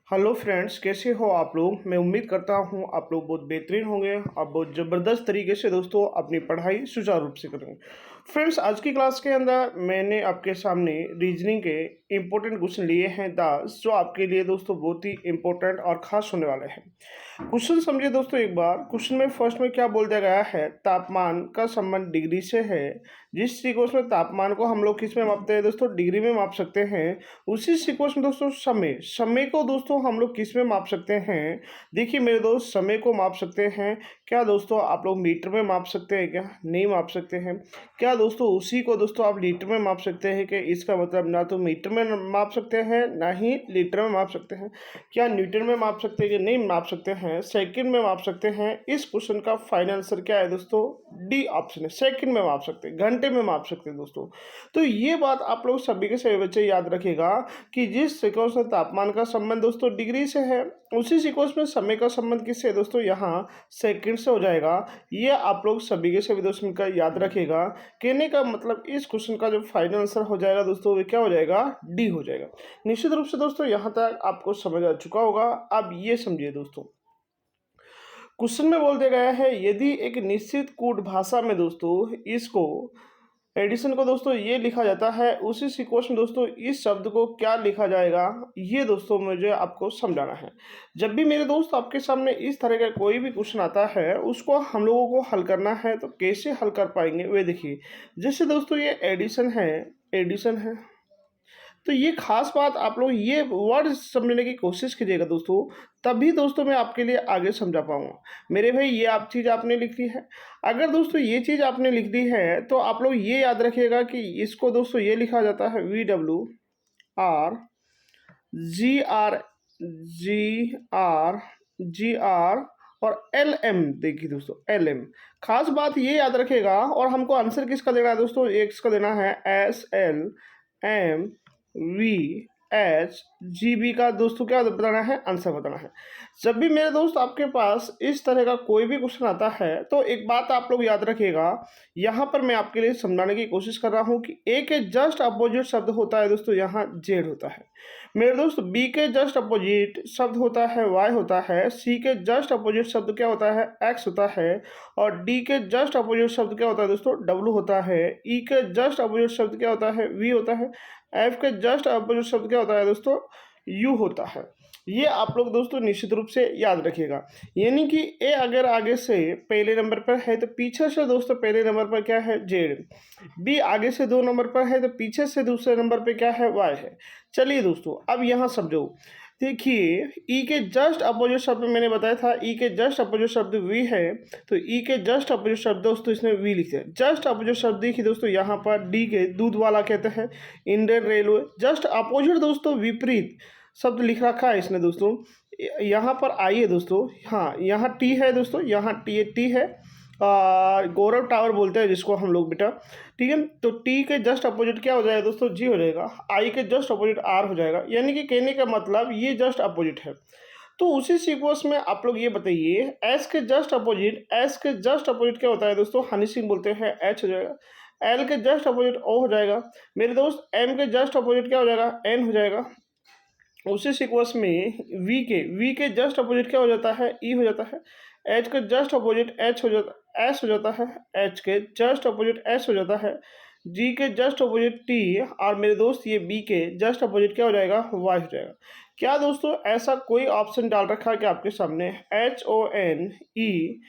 Hello friends, कैसे हो आप लोग। मैं उम्मीद करता हूँ आप लोग बहुत बेहतरीन होंगे। आप बहुत ज़बरदस्त तरीके से दोस्तों अपनी पढ़ाई सुचारू रूप से करेंगे। फ्रेंड्स, आज की क्लास के अंदर मैंने आपके सामने रीजनिंग के इम्पोर्टेंट क्वेश्चन लिए हैं 10, जो आपके लिए दोस्तों बहुत ही इम्पोर्टेंट और ख़ास होने वाले हैं। क्वेश्चन समझिए दोस्तों एक बार। क्वेश्चन में फर्स्ट में क्या बोल दिया गया है, तापमान का संबंध डिग्री से है। जिस सीक्वेंस में तापमान को हम लोग किस में मापते हैं दोस्तों, डिग्री में माप सकते हैं, उसी सीक्वेंस में दोस्तों समय समय को दोस्तों हम लोग किस में माप सकते हैं। देखिए मेरे दोस्त, समय को माप सकते हैं क्या दोस्तों आप लोग मीटर में माप सकते हैं क्या, नहीं माप सकते हैं। क्या दोस्तों उसी को दोस्तों आप लीटर में माप सकते हैं कि इसका मतलब ना तो मीटर में माप सकते हैं ना ही लीटर में माप सकते हैं। क्या न्यूटन में माप सकते हैं कि नहीं माप सकते हैं, सेकंड में माप सकते हैं। इस क्वेश्चन का फाइनल आंसर क्या है दोस्तों, डी ऑप्शन है। सेकंड में माप सकते हैं, घंटे में माप सकते हैं दोस्तों। तो ये बात आप लोग सभी के सभी बच्चे याद रखिएगा कि जिस सीक्वेंस में तापमान का संबंध दोस्तों डिग्री से है, उसी सीक्वेंस में समय का संबंध किससे है दोस्तों, यहाँ सेकंड से हो जाएगा। ये आप लोग सभी के सभी दोस्तों का याद रखिएगा। कहने का मतलब इस क्वेश्चन का जो फाइनल आंसर हो जाएगा दोस्तों, वो क्या हो जाएगा, डी हो जाएगा। निश्चित रूप से दोस्तों यहाँ तक आपको समझ आ चुका होगा। अब ये समझिए दोस्तों, क्वेश्चन में बोल दिया गया है यदि एक निश्चित कूट भाषा में दोस्तों इसको एडिशन को दोस्तों ये लिखा जाता है, उसी सीक्वेंस में दोस्तों इस शब्द को क्या लिखा जाएगा, ये दोस्तों मुझे आपको समझाना है। जब भी मेरे दोस्त आपके सामने इस तरह का कोई भी क्वेश्चन आता है, उसको हम लोगों को हल करना है, तो कैसे हल कर पाएंगे वे देखिए। जैसे दोस्तों ये एडिशन है, तो ये खास बात आप लोग ये वर्ड समझने की कोशिश कीजिएगा दोस्तों, तभी दोस्तों मैं आपके लिए आगे समझा पाऊंगा। मेरे भाई ये आप चीज़ आपने लिख ली है। अगर दोस्तों ये चीज़ आपने लिख दी है, तो आप लोग ये याद रखिएगा कि इसको दोस्तों ये लिखा जाता है VWR GR GR GR और LM। देखिए दोस्तों LM, खास बात ये याद रखेगा। और हमको आंसर किसका देना है दोस्तों, एक्स का देना है SLMVHGB का दोस्तों क्या बताना है, आंसर बताना है। जब भी मेरे दोस्त आपके पास इस तरह का कोई भी क्वेश्चन आता है, तो एक बात आप लोग याद रखिएगा। यहाँ पर मैं आपके लिए समझाने की कोशिश कर रहा हूँ कि ए के जस्ट अपोजिट शब्द होता है दोस्तों, यहाँ जेड होता है। मेरे दोस्त बी के जस्ट अपोजिट शब्द होता है वाई होता है, सी के जस्ट अपोजिट शब्द क्या होता है, एक्स होता है, और डी के जस्ट अपोजिट शब्द क्या होता है दोस्तों, डब्ल्यू होता है। ई के जस्ट अपोजिट शब्द क्या होता है, वी होता है। एफ के जस्ट अपोजिट शब्द क्या होता है दोस्तों, यू होता है। ये आप लोग दोस्तों निश्चित रूप से याद रखिएगा। यानी कि ए अगर आगे से पहले नंबर पर है, तो पीछे से दोस्तों पहले नंबर पर क्या है, जेड। बी आगे से 2 नंबर पर है, तो पीछे से दूसरे नंबर पर क्या है, वाई है। चलिए दोस्तों अब यहाँ समझो। देखिए ई के जस्ट अपोजिट शब्द मैंने बताया था, ई के जस्ट अपोजिट शब्द वी है, तो ई के जस्ट अपोजिट शब्द दोस्तों इसने वी लिखे हैं। जस्ट अपोजिट शब्द देखिए दोस्तों, यहाँ पर डी के दूध वाला कहते हैं, इंडियन रेलवे। जस्ट अपोजिट दोस्तों विपरीत शब्द लिख रखा है इसने दोस्तों। यहाँ पर आई है दोस्तों, हाँ यहाँ टी है दोस्तों, यहाँ टी है। गौरव टावर बोलते हैं जिसको हम लोग बेटा, ठीक है। तो टी के जस्ट अपोजिट क्या हो जाएगा दोस्तों, जी हो जाएगा। आई के जस्ट अपोजिट आर हो जाएगा। यानी कि कहने का मतलब ये जस्ट अपोजिट है। तो उसी सीक्वेंस में आप लोग ये बताइए, एस के जस्ट अपोजिट क्या होता है दोस्तों, हनी सिंह बोलते हैं, एच हो जाएगा। एल के जस्ट अपोजिट ओ हो जाएगा मेरे दोस्त। एम के जस्ट अपोजिट क्या हो जाएगा, एन हो जाएगा। उसी सीक्वेंस में वी के जस्ट अपोजिट क्या हो जाता है, ई हो जाता है। एच के जस्ट अपोजिट एच हो जाता एस हो जाता है। एच के जस्ट अपोजिट एस हो जाता है। जी के जस्ट अपोजिट टी, और मेरे दोस्त ये बी के जस्ट अपोजिट क्या हो जाएगा, वाई हो जाएगा। क्या दोस्तों ऐसा कोई ऑप्शन डाल रखा है कि आपके सामने HONESONESTY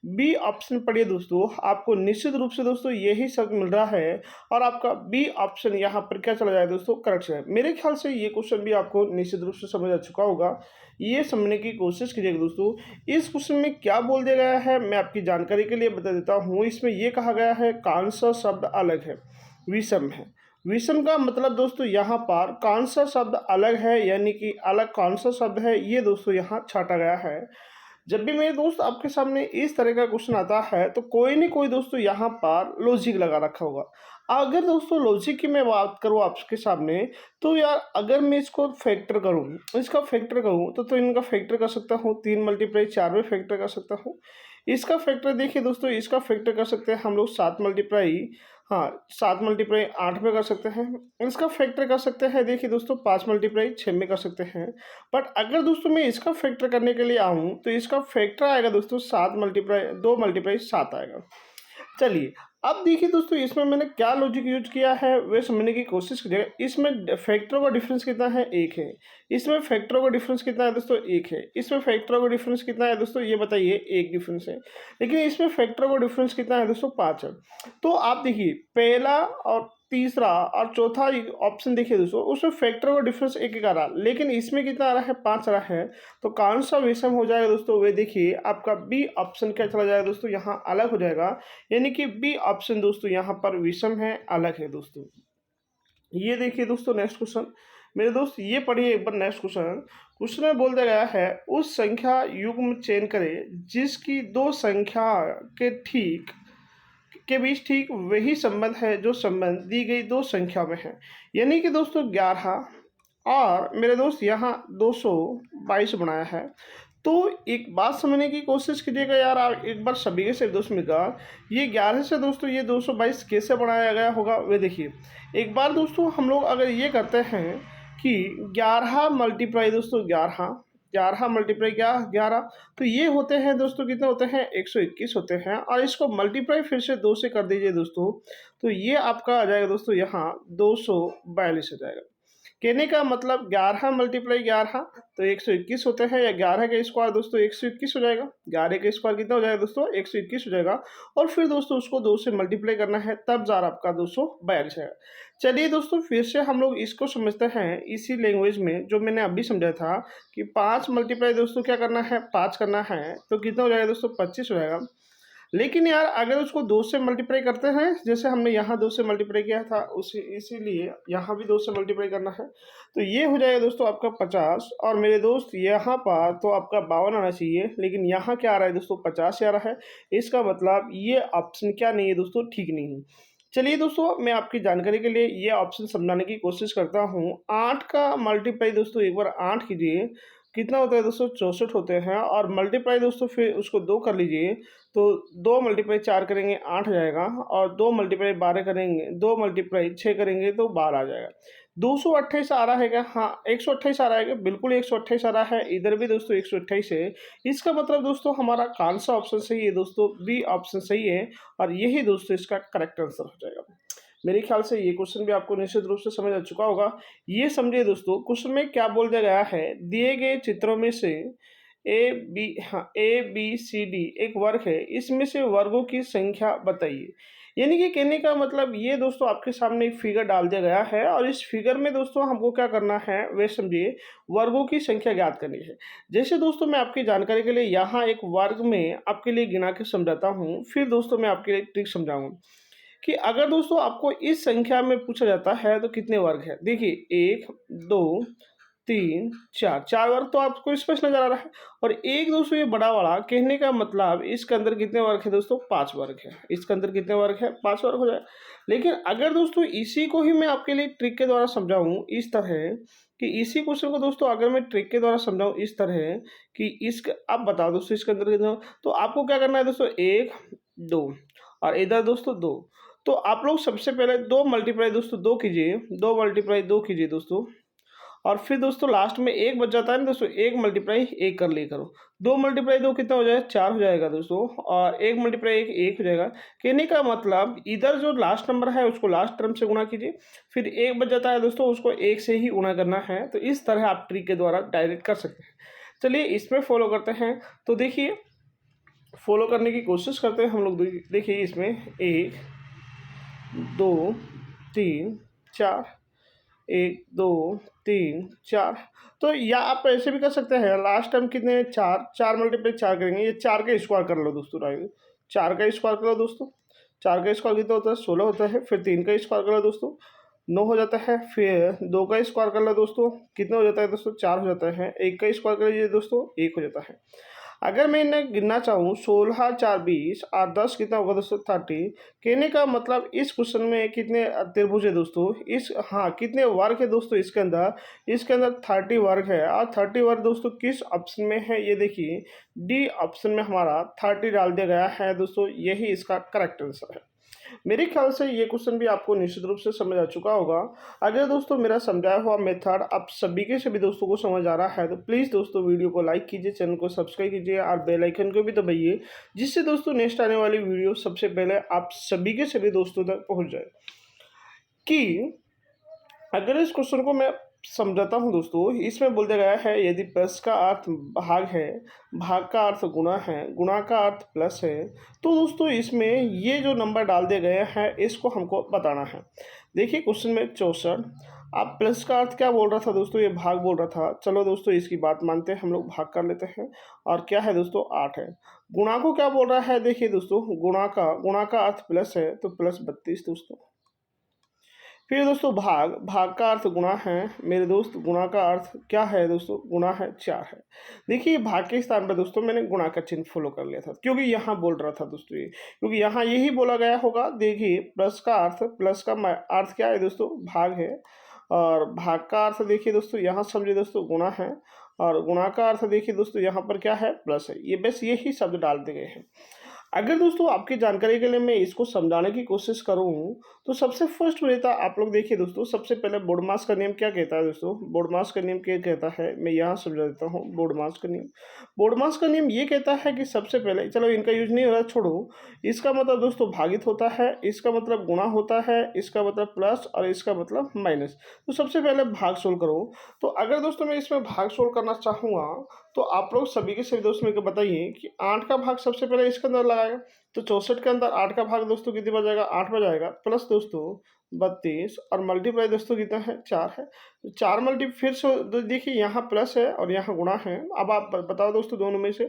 बी ऑप्शन पढ़िए दोस्तों, आपको निश्चित रूप से दोस्तों यही सब मिल रहा है। और आपका बी ऑप्शन यहाँ पर क्या चला जाए दोस्तों, करेक्ट है। मेरे ख्याल से ये क्वेश्चन भी आपको निश्चित रूप से समझ आ चुका होगा। ये समझने की कोशिश कीजिएगा दोस्तों। इस क्वेश्चन में क्या बोल दिया गया है, मैं आपकी जानकारी के लिए बता देता हूँ। इसमें ये कहा गया है कौन सा शब्द अलग है, विषम है। विषम का मतलब दोस्तों यहाँ पर कौन सा शब्द अलग है, यानी कि अलग कौन सा शब्द है, ये दोस्तों यहाँ छाटा गया है। जब भी मेरे दोस्त आपके सामने इस तरह का क्वेश्चन आता है, तो कोई नहीं कोई दोस्तों यहाँ पर लॉजिक लगा रखा होगा। अगर दोस्तों लॉजिक की मैं बात करूँ आपके सामने, तो यार अगर मैं इसको फैक्टर करूँ, तो इनका फैक्टर कर सकता हूँ, 3 × 4 में फैक्टर कर सकता हूँ। इसका फैक्टर देखिए दोस्तों, इसका फैक्टर कर सकते हैं हम लोग 7 × हाँ, 7 मल्टीप्लाई 8 में कर सकते हैं। इसका फैक्टर कर सकते हैं, देखिए दोस्तों 5 मल्टीप्लाई 6 में कर सकते हैं। बट अगर दोस्तों मैं इसका फैक्टर करने के लिए आऊँ तो इसका फैक्टर आएगा दोस्तों 7 मल्टीप्लाई 2 मल्टीप्लाई 7 आएगा। चलिए, अब देखिए दोस्तों इसमें मैंने क्या लॉजिक यूज़ किया है वे समझने की कोशिश कीजिएगा। इसमें फैक्टरों का डिफरेंस कितना है? 1 है। इसमें फैक्टरों का डिफरेंस कितना है दोस्तों? 1 है। इसमें फैक्टरों का डिफरेंस कितना है दोस्तों? ये बताइए, 1 डिफरेंस है। लेकिन इसमें फैक्टरों का डिफरेंस कितना है दोस्तों? 5 है। तो आप देखिए पहला और तीसरा और चौथा ऑप्शन देखिए दोस्तों, उसमें फैक्टरों का डिफरेंस 1-1 आ रहा, लेकिन इसमें कितना आ रहा है? 5 आ रहा है। तो कौन सा विषम हो जाएगा दोस्तों? वे देखिए आपका बी ऑप्शन क्या चला जाएगा दोस्तों? यहाँ अलग हो जाएगा। यानी कि बी ऑप्शन दोस्तों यहाँ पर विषम है, अलग है दोस्तों। ये देखिए दोस्तों नेक्स्ट क्वेश्चन, मेरे दोस्त ये पढ़िए एक बार नेक्स्ट क्वेश्चन। क्वेश्चन में बोल दिया गया है उस संख्या युग्म चयन करें जिसकी दो संख्या के ठीक के बीच ठीक वही संबंध है जो संबंध दी गई दो संख्या में है। यानी कि दोस्तों 11 और मेरे दोस्त यहाँ 222 बनाया है। तो एक बात समझने की कोशिश कीजिएगा यार, आप एक बार सभी के से दोस्त मिलकर ये 11 से दोस्तों ये 222 कैसे बनाया गया होगा वे देखिए। एक बार दोस्तों हम लोग अगर ये करते हैं कि 11 मल्टीप्लाई दोस्तों 11, 11 मल्टीप्लाई क्या 11, तो ये होते हैं दोस्तों कितने होते हैं? 121 होते हैं। और इसको मल्टीप्लाई फिर से 2 से कर दीजिए दोस्तों, तो ये आपका आ जाएगा दोस्तों यहाँ 242 हो जाएगा। कहने का मतलब 11 मल्टीप्लाई 11 तो 121 होते हैं, या 11 का स्क्वायर दोस्तों 121 हो जाएगा। 11 का स्क्वायर कितना हो जाएगा दोस्तों? 121 हो जाएगा। और फिर दोस्तों उसको 2 से मल्टीप्लाई करना है, तब जार आपका 242 है। चलिए दोस्तों फिर से हम लोग इसको समझते हैं इसी लैंग्वेज में जो मैंने अभी समझा था कि 5 मल्टीप्लाई दोस्तों क्या करना है? 5 करना है, तो कितना हो जाएगा दोस्तों? 25 हो जाएगा। लेकिन यार अगर उसको 2 से मल्टीप्लाई करते हैं, जैसे हमने यहाँ 2 से मल्टीप्लाई किया था उसी इसीलिए यहाँ भी 2 से मल्टीप्लाई करना है, तो ये हो जाएगा दोस्तों आपका 50। और मेरे दोस्त यहाँ पर तो आपका 52 आना चाहिए, लेकिन यहाँ क्या आ रहा है दोस्तों? 50 आ रहा है। इसका मतलब ये ऑप्शन क्या नहीं है दोस्तों? ठीक नहीं है। चलिए दोस्तों मैं आपकी जानकारी के लिए ये ऑप्शन समझाने की कोशिश करता हूँ। 8 का मल्टीप्लाई दोस्तों एक बार 8 कीजिए, कितना होता है दोस्तों? 64 होते हैं। और मल्टीप्लाई दोस्तों फिर उसको 2 कर लीजिए, तो 2 मल्टीप्लाई 4 करेंगे 8 आ जाएगा। और 2 मल्टीप्लाई 12 करेंगे, 2 मल्टीप्लाई 6 करेंगे तो 12 आ जाएगा। 228 आ रहा है क्या? हाँ 128 आ रहा है क्या? बिल्कुल 128 आ रहा है। इधर भी दोस्तों 128 है। इसका मतलब दोस्तों हमारा कौन सा ऑप्शन सही है दोस्तों? बी ऑप्शन सही है। और यही दोस्तों इसका करेक्ट आंसर हो जाएगा। मेरे ख्याल से ये क्वेश्चन भी आपको निश्चित रूप से समझ आ चुका होगा। ये समझिए दोस्तों क्वेश्चन में क्या बोल दिया गया है, दिए गए चित्रों में से ए बी सी डी एक वर्ग है, इसमें से वर्गों की संख्या बताइए। यानी कि कहने का मतलब ये दोस्तों आपके सामने एक फिगर डाल दिया गया है, और इस फिगर में दोस्तों हमको क्या करना है वे समझिए, वर्गों की संख्या ज्ञात करनी है। जैसे दोस्तों मैं आपकी जानकारी के लिए यहाँ एक वर्ग में आपके लिए गिना के समझाता हूँ, फिर दोस्तों मैं आपके लिए ट्रिक समझाऊंगा कि अगर दोस्तों आपको इस संख्या में पूछा जाता है तो कितने वर्ग है। देखिए 1 2 3 4, 4 वर्ग तो आपको स्पष्ट नजर आ रहा है। और एक दोस्तों ये बड़ा वाला, कहने का मतलब इसके अंदर कितने वर्ग है दोस्तों? 5 वर्ग है। इसके अंदर कितने वर्ग है? 5 वर्ग हो जाए। लेकिन अगर दोस्तों इसी को ही मैं आपके लिए ट्रिक के द्वारा समझाऊं इस तरह कि इसी क्वेश्चन को दोस्तों अगर मैं ट्रिक के द्वारा समझाऊं इस तरह कि इसका आप बताओ दोस्तों इसके अंदर कितने, तो आपको क्या करना है दोस्तों? 1 2 और इधर दोस्तों 2। तो आप लोग सबसे पहले 2 मल्टीप्लाई दोस्तों 2 कीजिए, 2 मल्टीप्लाई 2 कीजिए दोस्तों। और फिर दोस्तों लास्ट में 1 बच जाता है ना दोस्तों, 1 मल्टीप्लाई 1 कर लिया करो। 2 मल्टीप्लाई 2 कितना हो जाएगा? 4 हो जाएगा दोस्तों। और 1 मल्टीप्लाई 1 1 हो जाएगा। कहने का मतलब इधर जो लास्ट नंबर है उसको लास्ट टर्म से गुणा कीजिए, फिर 1 बच जाता है दोस्तों, उसको 1 से ही गुणा करना है। तो इस तरह आप ट्रिक के द्वारा डायरेक्ट कर सकते हैं। चलिए इसमें फॉलो करते हैं। तो देखिए फॉलो करने की कोशिश करते हैं हम लोग। देखिए इसमें 1 2 3 4, 1 2 3 4। तो या आप ऐसे भी कर सकते हैं, लास्ट टाइम कितने? 4, 4 मल्टीप्लाई 4 करेंगे, ये 4 का स्क्वायर कर लो दोस्तों। राइट, 4 का स्क्वायर कर लो दोस्तों। 4 का स्क्वायर कितना होता है? 16 होता है। फिर 3 का स्क्वायर कर लो दोस्तों, 9 हो जाता है। फिर 2 का स्क्वायर कर लो दोस्तों, कितना हो जाता है दोस्तों? 4 हो जाता है। 1 का स्क्वायर कर लीजिए दोस्तों, 1 हो जाता है। अगर मैं इन्हें गिनना चाहूँ 16 4 20 और 10 कितना होगा दोस्तों? 30। कहने का मतलब इस क्वेश्चन में कितने त्रिभुज है दोस्तों? इस हाँ कितने वर्ग है दोस्तों इसके अंदर? इसके अंदर 30 वर्ग है। और 30 वर्ग दोस्तों किस ऑप्शन में है? ये देखिए डी ऑप्शन में हमारा 30 डाल दिया गया है दोस्तों, यही इसका करेक्ट आंसर है। मेरे ख्याल से ये क्वेश्चन भी आपको निश्चित रूप से समझ आ चुका होगा। अगर दोस्तों मेरा समझाया हुआ मेथड आप सभी के सभी दोस्तों को समझ आ रहा है तो प्लीज़ दोस्तों वीडियो को लाइक कीजिए, चैनल को सब्सक्राइब कीजिए और बेल आइकन को भी दबाइए, जिससे दोस्तों नेक्स्ट आने वाली वीडियो सबसे पहले आप सभी के सभी दोस्तों तक पहुँच जाए। कि अगर इस क्वेश्चन को मैं समझाता हूँ दोस्तों, इसमें बोल दिया गया है यदि प्लस का अर्थ भाग है, भाग का अर्थ गुणा है, गुणा का अर्थ प्लस है, तो दोस्तों इसमें ये जो नंबर डाल दिए गए हैं इसको हमको बताना है। देखिए क्वेश्चन में 64, आप प्लस का अर्थ क्या बोल रहा था दोस्तों, ये भाग बोल रहा था। चलो दोस्तों इसकी बात मानते हैं, हम लोग भाग कर लेते हैं। और क्या है दोस्तों 8 है। गुणा को क्या बोल रहा है, देखिए दोस्तों गुणा का अर्थ प्लस है तो प्लस 32 दोस्तों। फिर दोस्तों भाग, भाग का अर्थ गुणा है मेरे दोस्त, गुणा का अर्थ क्या है दोस्तों, गुणा है 4 है। देखिए भाग के स्थान पर दोस्तों मैंने गुणा का चिन्ह फॉलो कर लिया था, क्योंकि यहाँ बोल रहा था दोस्तों ये, क्योंकि यहाँ यही बोला गया होगा। देखिए प्लस का अर्थ, प्लस का अर्थ क्या है दोस्तों, भाग है। और भाग का अर्थ देखिए दोस्तों यहाँ समझिए दोस्तों गुणा है, और गुणा का अर्थ देखिए दोस्तों यहाँ पर क्या है, प्लस है। ये बस यही शब्द डाल दिए गए हैं। अगर दोस्तों आपकी जानकारी के लिए मैं इसको समझाने की कोशिश करूँ तो सबसे फर्स्ट रहता, आप लोग देखिए दोस्तों, सबसे पहले बोडमास का नियम क्या कहता है दोस्तों, बोडमास का नियम क्या कहता है, मैं यहाँ समझा देता हूँ। बोडमास का नियम, बोडमास का नियम ये कहता है कि सबसे पहले, चलो इनका यूज नहीं हो रहा छोड़ो, इसका मतलब दोस्तों भागित होता है, इसका मतलब गुणा होता है, इसका मतलब प्लस और इसका मतलब माइनस। तो सबसे पहले भाग सोल्व करो। तो अगर दोस्तों मैं इसमें भाग सोल्व करना चाहूँगा तो आप लोग सभी के सभी दोस्त मेरे को बताइए कि 8 का भाग सबसे पहले इसके अंदर लगाएगा, तो 64 के अंदर 8 का भाग दोस्तों कितनी बार जाएगा, 8 बार जाएगा, प्लस दोस्तों 32 और मल्टीप्लाई दोस्तों कितना है, 4 है। तो 4 फिर से देखिए यहाँ प्लस है और यहाँ गुणा है। अब आप बताओ दोस्तों दोनों में से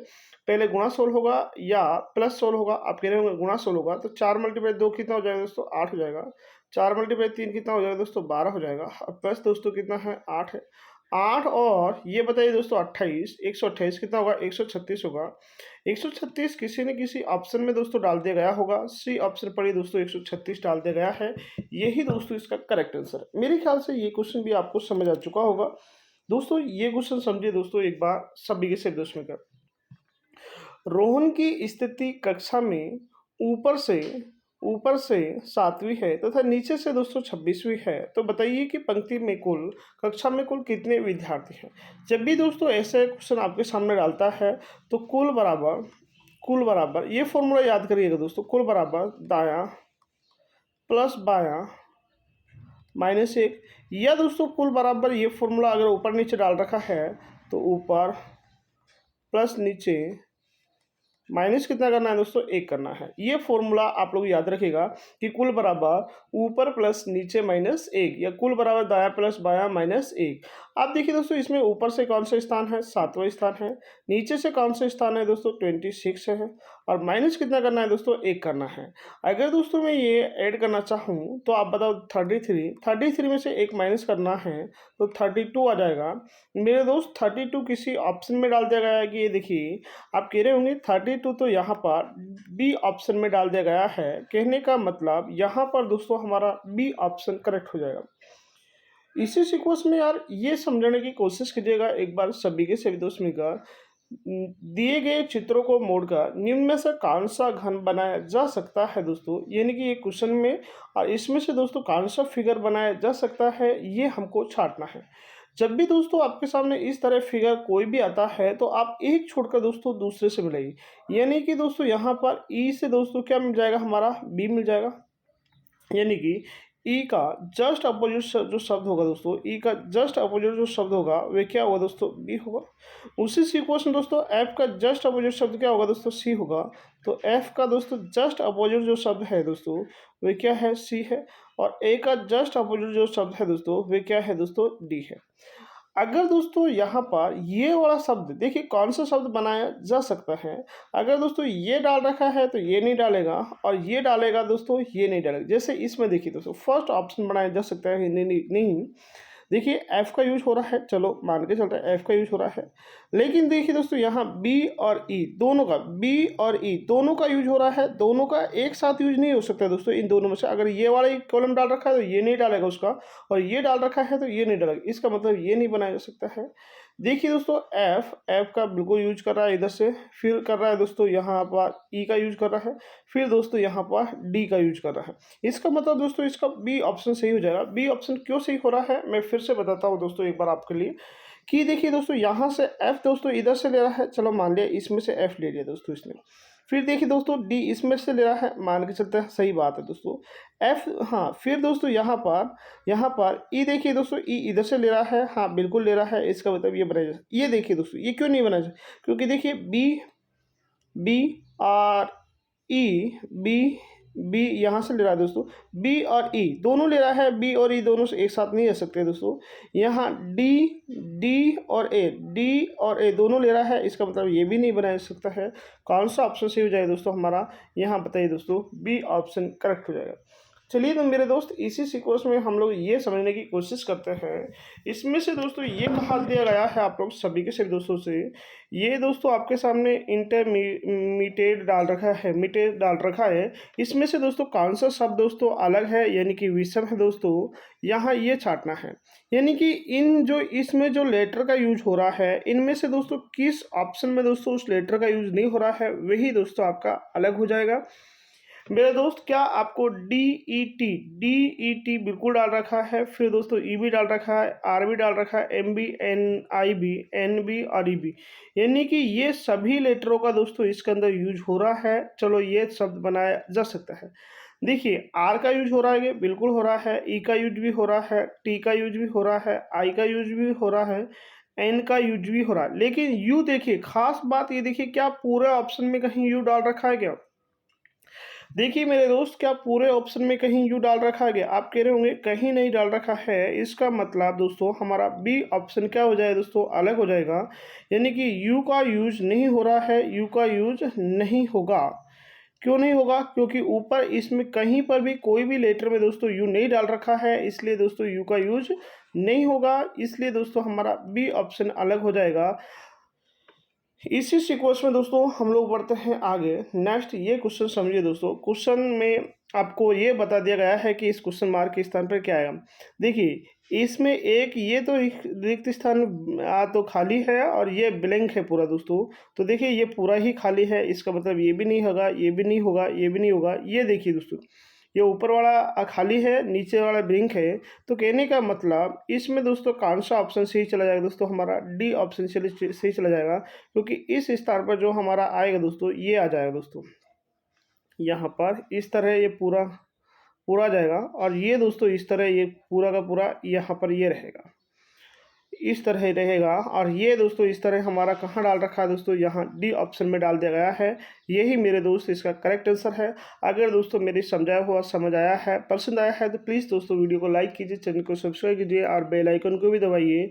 पहले गुणा सोल्व होगा या प्लस सोल्व होगा, आप कह रहे होंगे गुणा सोल्व होगा। तो 4 × 2 कितना हो जाएगा दोस्तों, 8 हो जाएगा। 4 × 3 कितना हो जाएगा दोस्तों, 12 हो जाएगा। और प्लस दोस्तों कितना है, 8 है। 8 और ये बताइए दोस्तों 28, 128 कितना होगा, 136 होगा। 136 किसी न किसी ऑप्शन में दोस्तों डाल दिया गया होगा, सी ऑप्शन पर ही दोस्तों 136 डाल दिया गया है। यही दोस्तों इसका करेक्ट आंसर है। मेरे ख्याल से ये क्वेश्चन भी आपको समझ आ चुका होगा दोस्तों। ये क्वेश्चन समझिए दोस्तों एक बार सभी के से दोस्तों का। रोहन की स्थिति कक्षा में ऊपर से 7वीं है तथा नीचे से दोस्तों 26वीं है, तो बताइए कि पंक्ति में कक्षा में कुल कितने विद्यार्थी हैं। जब भी दोस्तों ऐसे क्वेश्चन आपके सामने डालता है तो कुल बराबर ये फॉर्मूला याद करिएगा दोस्तों, कुल बराबर दायां प्लस बायां माइनस 1, या दोस्तों कुल बराबर ये फॉर्मूला अगर ऊपर नीचे डाल रखा है तो ऊपर प्लस नीचे माइनस कितना करना है दोस्तों, 1 करना है। ये फॉर्मूला आप लोग याद रखिएगा कि कुल बराबर ऊपर प्लस नीचे माइनस 1, या कुल बराबर दायां प्लस बायां माइनस 1। आप देखिए दोस्तों इसमें ऊपर से कौन सा स्थान है, 7वां स्थान है। नीचे से कौन सा स्थान है दोस्तों, 26 है। और माइनस कितना करना है दोस्तों, 1 करना है। अगर दोस्तों मैं ये ऐड करना चाहूँ तो आप बताओ 33 में से 1 माइनस करना है तो 32 आ जाएगा। मेरे दोस्त 32 किसी ऑप्शन में डाल दिया गया है कि ये देखिए, आप कह रहे होंगे 32 तो यहाँ पर बी ऑप्शन में डाल दिया गया है। कहने का मतलब यहाँ पर दोस्तों हमारा बी ऑप्शन करेक्ट हो जाएगा। इसी सीक्वेंस में यार ये समझने की कोशिश कीजिएगा एक बार सभी के सभी दोस्त मिलकर, दिए गए चित्रों को मोड़कर निम्न में से कौन सा घन बनाया जा सकता है दोस्तों, यानी कि ये क्वेश्चन में और इसमें से दोस्तों कौन सा फिगर बनाया जा सकता है, ये हमको छांटना है। जब भी दोस्तों आपके सामने इस तरह फिगर कोई भी आता है तो आप एक छोड़कर दोस्तों दूसरे से मिलाइए, यानी कि दोस्तों यहाँ पर ई से दोस्तों क्या मिल जाएगा, हमारा बी मिल जाएगा। यानी कि ई का जस्ट अपोजिट जो शब्द होगा दोस्तों, ई का जस्ट अपोजिट जो शब्द होगा वे क्या होगा दोस्तों, बी होगा। उसी सीक्वेंस में दोस्तों एफ का जस्ट अपोजिट शब्द क्या होगा दोस्तों, सी होगा। तो एफ का दोस्तों जस्ट अपोजिट जो शब्द है दोस्तों वे क्या है, सी है। और ए का जस्ट अपोजिट जो शब्द है दोस्तों वे क्या है दोस्तों, डी है। अगर दोस्तों यहाँ पर ये वाला शब्द देखिए कौन सा शब्द बनाया जा सकता है, अगर दोस्तों ये डाल रखा है तो ये नहीं डालेगा, और ये डालेगा दोस्तों ये नहीं डालेगा। जैसे इसमें देखिए दोस्तों फर्स्ट ऑप्शन बनाया जा सकता है, नहीं देखिए एफ का यूज हो रहा है, चलो मान के चलते हैं एफ का यूज हो रहा है। लेकिन देखिए दोस्तों यहाँ बी और ई दोनों का, बी और ई दोनों का यूज हो रहा है, दोनों का एक साथ यूज नहीं हो सकता दोस्तों। इन दोनों में से अगर ये वाला कॉलम डाल रखा है तो ये नहीं डालेगा उसका, और ये डाल रखा है तो ये नहीं डालेगा, इसका मतलब ये नहीं बनाया जा सकता है। देखिए दोस्तों एफ का बिल्कुल यूज कर रहा है इधर से, फिर कर रहा है दोस्तों यहाँ पर ई का यूज कर रहा है, फिर दोस्तों यहाँ पर डी का यूज कर रहा है। इसका मतलब दोस्तों इसका बी ऑप्शन सही हो जाएगा। बी ऑप्शन क्यों सही हो रहा है मैं फिर से बताता हूँ दोस्तों एक बार आपके लिए, कि देखिए दोस्तों यहाँ से एफ दोस्तों इधर से ले रहा है, चलो मान लिया इसमें से एफ ले लिया दोस्तों इसने। फिर देखिए दोस्तों डी इसमें से ले रहा है, मान के चलते हैं सही बात है दोस्तों एफ। हाँ फिर दोस्तों यहाँ पर ई देखिए दोस्तों ई इधर से ले रहा है, हाँ बिल्कुल ले रहा है, इसका मतलब ये बनाया जाए। ये देखिए दोस्तों ये क्यों नहीं बनाया जाए, क्योंकि देखिए बी बी और ई बी यहाँ से ले रहा है दोस्तों, बी और ई दोनों ले रहा है, बी और ई दोनों से एक साथ नहीं रह सकते दोस्तों। यहाँ डी और ए दोनों ले रहा है, इसका मतलब ये भी नहीं बनाया जा सकता है। कौन सा ऑप्शन सही हो जाएगा दोस्तों हमारा, यहाँ बताइए दोस्तों, बी ऑप्शन करेक्ट हो जाएगा। चलिए तो मेरे दोस्त इसी सीक्वेंस में हम लोग ये समझने की कोशिश करते हैं। इसमें से दोस्तों ये कहा दिया गया है आप लोग सभी के सभी दोस्तों से, ये दोस्तों आपके सामने इंटरमीडिएट डाल रखा है, मीटेड डाल रखा है। इसमें से दोस्तों कौन सा शब्द दोस्तों अलग है यानी कि विषम है दोस्तों, यहाँ ये छांटना है। यानी कि इन जो इसमें जो लेटर का यूज हो रहा है इनमें से दोस्तों किस ऑप्शन में दोस्तों उस लेटर का यूज नहीं हो रहा है, वही दोस्तों आपका अलग हो जाएगा। मेरे दोस्त क्या आपको डी ई टी बिल्कुल डाल रखा है, फिर दोस्तों ई भी डाल रखा है, आर भी डाल रखा है, एम बी, एन आई बी, एन बी और ई बी, यानी कि ये सभी लेटरों का दोस्तों इसके अंदर यूज हो रहा है। चलो ये शब्द बनाया जा सकता है। देखिए आर का यूज हो रहा है, बिल्कुल हो रहा है, ई का यूज भी हो रहा है, टी का यूज भी हो रहा है, आई का यूज भी हो रहा है, एन का यूज भी हो रहा है। लेकिन यू देखिए खास बात ये देखिए, क्या पूरे ऑप्शन में कहीं यू डाल रखा है क्या? देखिए मेरे दोस्त क्या पूरे ऑप्शन में कहीं यू डाल रखा गया? आप कह रहे होंगे कहीं नहीं डाल रखा है, इसका मतलब दोस्तों हमारा बी ऑप्शन क्या हो जाएगा दोस्तों, अलग हो जाएगा। यानी कि यू का यूज नहीं हो रहा है, यू का यूज नहीं होगा। क्यों नहीं होगा? क्योंकि ऊपर इसमें कहीं पर भी कोई भी लेटर में दोस्तों यू नहीं डाल रखा है, इसलिए दोस्तों यू का यूज नहीं होगा। इसलिए दोस्तों हमारा बी ऑप्शन अलग हो जाएगा। इसी सीक्वेंस में दोस्तों हम लोग बढ़ते हैं आगे। नेक्स्ट ये क्वेश्चन समझिए दोस्तों। क्वेश्चन में आपको ये बता दिया गया है कि इस क्वेश्चन मार्क के स्थान पर क्या आएगा। देखिए इसमें एक ये तो रिक्त स्थान तो खाली है और ये ब्लैंक है पूरा दोस्तों। तो देखिए ये पूरा ही खाली है, इसका मतलब ये भी नहीं होगा, ये भी नहीं होगा, ये भी नहीं होगा। ये देखिए दोस्तों ये ऊपर वाला खाली है, नीचे वाला ब्लैंक है। तो कहने का मतलब इसमें दोस्तों कौन सा ऑप्शन सही चला जाएगा दोस्तों, हमारा डी ऑप्शन सही चला जाएगा। क्योंकि इस स्थान पर जो हमारा आएगा दोस्तों ये आ जाएगा दोस्तों, यहाँ पर इस तरह ये पूरा पूरा जाएगा, और ये दोस्तों इस तरह ये पूरा का पूरा यहाँ पर ये रहेगा, इस तरह ही रहेगा। और ये दोस्तों इस तरह हमारा कहाँ डाल रखा है दोस्तों, यहाँ डी ऑप्शन में डाल दिया गया है। यही मेरे दोस्त इसका करेक्ट आंसर है। अगर दोस्तों मेरी समझाया हुआ समझ आया है, पसंद आया है, तो प्लीज़ दोस्तों वीडियो को लाइक कीजिए, चैनल को सब्सक्राइब कीजिए और बेल आइकन को भी दबाइए।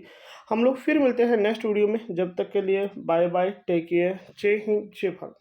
हम लोग फिर मिलते हैं नेक्स्ट वीडियो में। जब तक के लिए बाय बाय, टेक केयर, जय हिंद, जय भारत।